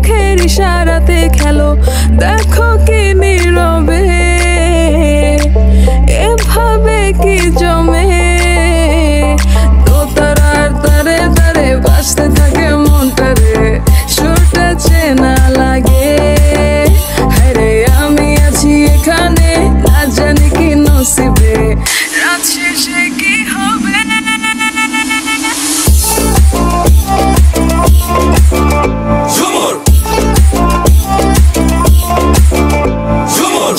চোখের ইশারাতে খেলো, দেখো কি নীরবে এভাবে কি জমে। দোতারার তারে তারে বাজতে থাকে মনটারে, সুরটা চেনা লাগে। হায়রে আমি আছি এখানে, না জানি কি নসিবে, রাত শেষে কি হবে।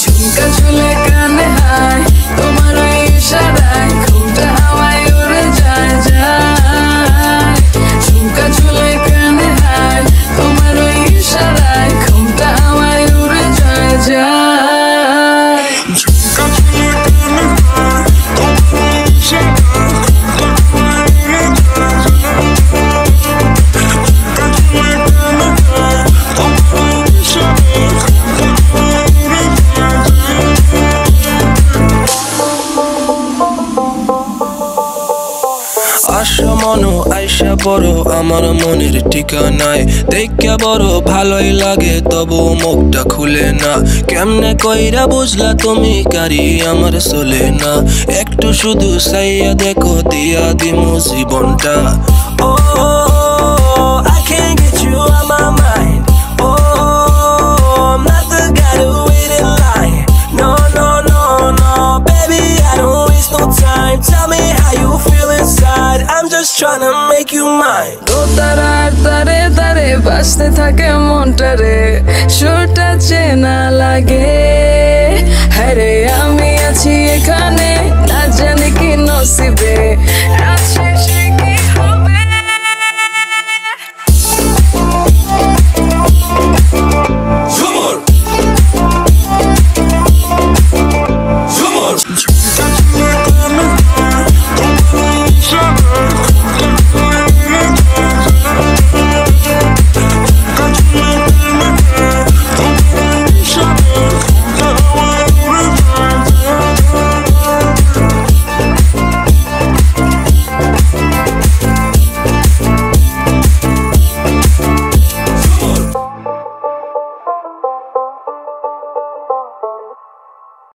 ঝুমকা ঝুলে কানে হায়, তোমার ওই ইশারায় ঘুমটা হাওয়ায় উড়ে যায় যায়। ঝুমকা ঝুলে কানে হায়, তোমার ওই ইশারায় ঘুমটা হাওয়ায় উড়ে যায় যায়। ঝুমকা ঝুলে কানে হায়, তোমার ওই ইশারায় ঘুমটা হাওয়ায় উড়ে যায় যায়। ঝুমকা ঝুলে কানে হায়, তোমার ওই ইশারায় ঘুমটা হাওয়ায় উড়ে যায় যায়। আশা মনো আইসা বড় আমার মনের ঠিকানায়, দেখা বড় ভালোই লাগে তবু মুখটা খুলে না। কেমনে কইরা বুঝলা তুমি কারি আমার চলে না, একটু শুধু চাইয়া দেখো দিয়া দিমু জীবনটা। ও I can't get you out my mind. Oh, I'm not the guy to wait in line. No, no, no, no, baby, I don't waste no time. Tell me how you feel inside, I'm just trying to make you mine. দোতারার তারে তারে বাজতে থাকে মনটারে, সুরটা চেনা লাগে। হায়রে